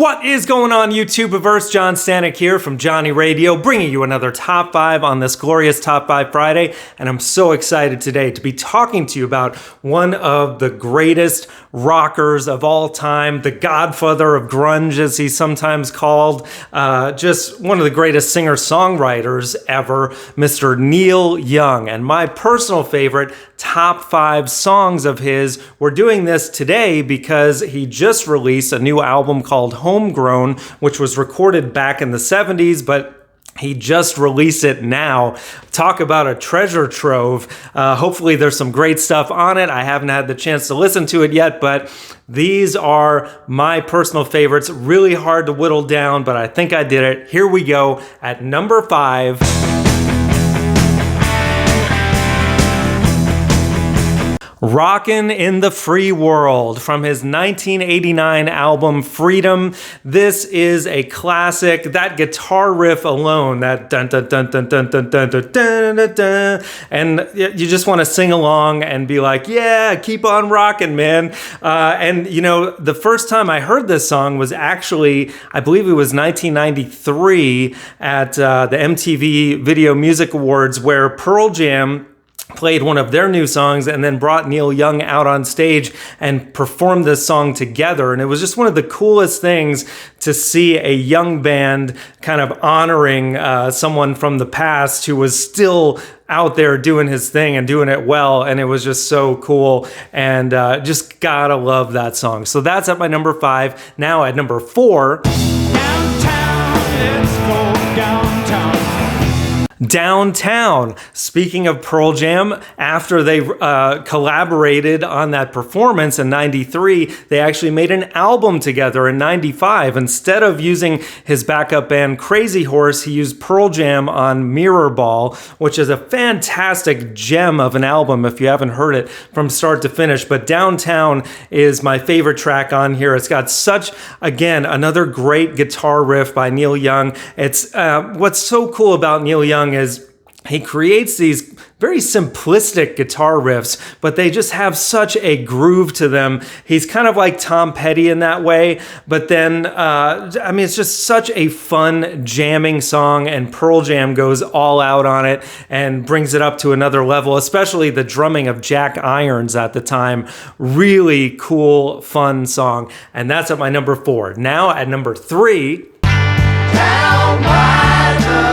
What is going on, YouTubeverse? John Stanek here from Johnny Radio, bringing you another Top 5 on this glorious Top 5 Friday. And I'm so excited today to be talking to you about one of the greatest rockers of all time, the godfather of grunge, as he's sometimes called, just one of the greatest singer-songwriters ever, Mr. Neil Young. And my personal favorite top 5 songs of his, we're doing this today because he just released a new album called Homegrown, which was recorded back in the 70s, but he just released it now. Talk about a treasure trove. Hopefully there's some great stuff on it. I haven't had the chance to listen to it yet, but these are my personal favorites. Really hard to whittle down, but I think I did it. Here we go at number 5. Rockin' in the Free World from his 1989 album Freedom. This is a classic. That guitar riff alone, that dun dun dun dun dun dun dun dun dun dun dun, and you just want to sing along and be like, yeah, keep on rocking, man. And you know, the first time I heard this song was actually, I believe it was 1993 at the MTV Video Music Awards, where Pearl Jam played one of their new songs and then brought Neil Young out on stage and performed this song together. And it was just one of the coolest things to see a young band kind of honoring someone from the past who was still out there doing his thing and doing it well. And it was just so cool, and just gotta love that song. So that's at my number 5. Now at number 4. Downtown, let's go downtown. Downtown. Speaking of Pearl Jam, after they collaborated on that performance in 93, they actually made an album together in 95. Instead of using his backup band Crazy Horse, he used Pearl Jam on Mirror Ball, which is a fantastic gem of an album if you haven't heard it from start to finish. But Downtown is my favorite track on here. It's got such, again, another great guitar riff by Neil Young. It's what's so cool about Neil Young is he creates these very simplistic guitar riffs, but they just have such a groove to them. He's kind of like Tom Petty in that way, but then, I mean, it's just such a fun jamming song, and Pearl Jam goes all out on it and brings it up to another level, especially the drumming of Jack Irons at the time. Really cool, fun song, and that's at my number 4. Now at number 3. Down by the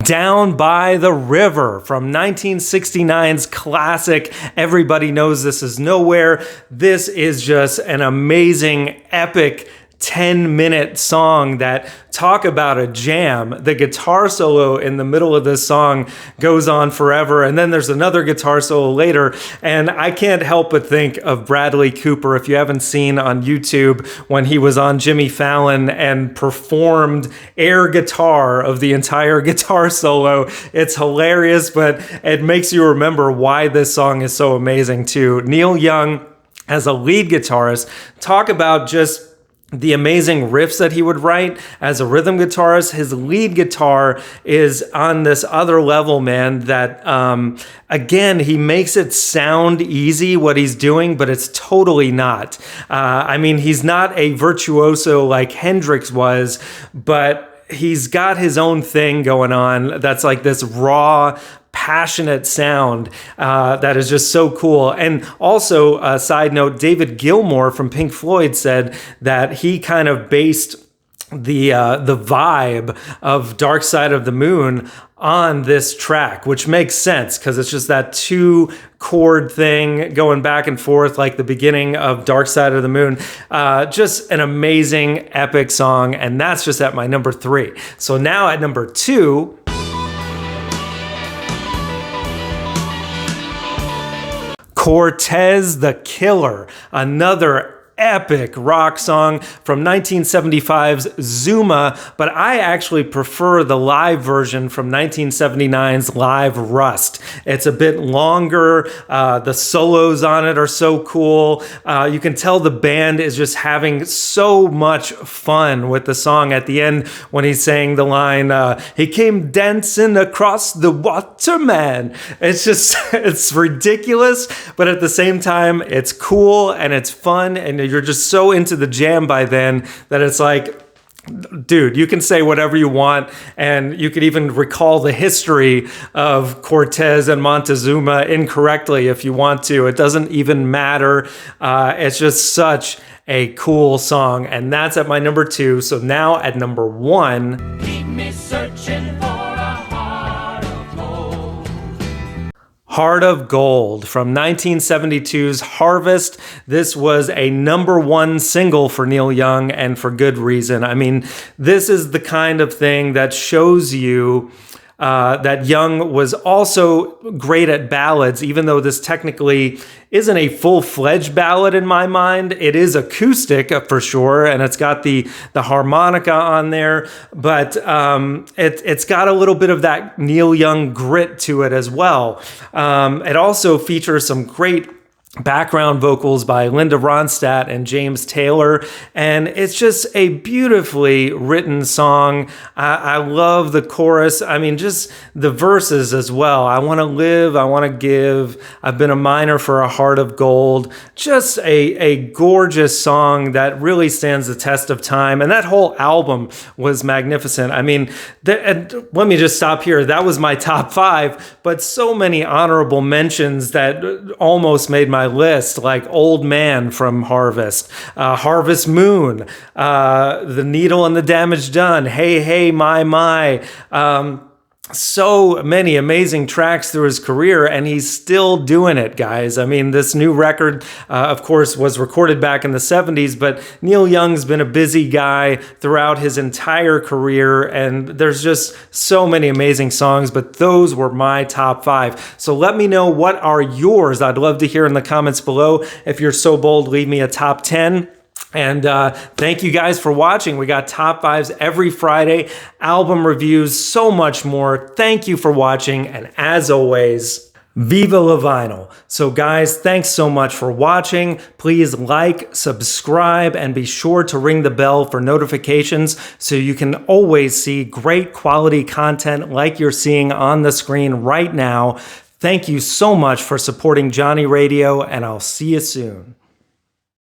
Down by the River from 1969's classic Everybody Knows This Is Nowhere. This is just an amazing, epic 10-minute song that, talk about a jam. The guitar solo in the middle of this song goes on forever, and then there's another guitar solo later, and I can't help but think of Bradley Cooper. If you haven't seen on YouTube when he was on Jimmy Fallon and performed air guitar of the entire guitar solo, it's hilarious, but it makes you remember why this song is so amazing too. Neil Young as a lead guitarist, talk about just the amazing riffs that he would write as a rhythm guitarist. His lead guitar is on this other level, man, that, again, he makes it sound easy what he's doing, but it's totally not. I mean, he's not a virtuoso like Hendrix was, but he's got his own thing going on that's like this raw, passionate sound that is just so cool. And also, a side note, David Gilmour from Pink Floyd said that he kind of based the vibe of Dark Side of the Moon on this track, which makes sense because it's just that 2-chord thing going back and forth like the beginning of Dark Side of the Moon. Just an amazing, epic song, and that's just at my number 3. So now at number 2, Cortez the Killer, another epic rock song from 1975's Zuma, but I actually prefer the live version from 1979's Live Rust. It's a bit longer. The solos on it are so cool. You can tell the band is just having so much fun with the song at the end when he's saying the line, he came dancing across the water, man. It's just, it's ridiculous, but at the same time, it's cool and it's fun, and you're just so into the jam by then that it's like, dude, you can say whatever you want, and you could even recall the history of Cortez and Montezuma incorrectly if you want to. It doesn't even matter. It's just such a cool song, and that's at my number 2. So now at number 1, Keep me searching for a heart of gold. Heart of Gold from 1972's Harvest. This was a number 1 single for Neil Young, and for good reason. I mean, this is the kind of thing that shows you that Young was also great at ballads, even though this technically isn't a full-fledged ballad in my mind. It is acoustic for sure, and it's got the harmonica on there, but it's got a little bit of that Neil Young grit to it as well. It also features some great background vocals by Linda Ronstadt and James Taylor, and it's just a beautifully written song. I love the chorus. I mean, just the verses as well. I want to live, I want to give, I've been a miner for a heart of gold. Just a gorgeous song that really stands the test of time, and that whole album was magnificent. I mean, and let me just stop here. That was my top 5, but so many honorable mentions that almost made my list, like Old Man from Harvest, Harvest Moon, The Needle and the Damage Done, Hey Hey My, so many amazing tracks through his career, and he's still doing it, guys. I mean, this new record, of course, was recorded back in the 70s, but Neil Young's been a busy guy throughout his entire career, and there's just so many amazing songs, but those were my top 5. So let me know, what are yours? I'd love to hear in the comments below. If you're so bold, leave me a top 10. And thank you guys for watching. We got top 5s every Friday, album reviews, so much more. Thank you for watching, and as always, Viva la Vinyl. So guys, thanks so much for watching. Please like, subscribe, and be sure to ring the bell for notifications so you can always see great quality content like you're seeing on the screen right now. Thank you so much for supporting Johnny Radio, and I'll see you soon.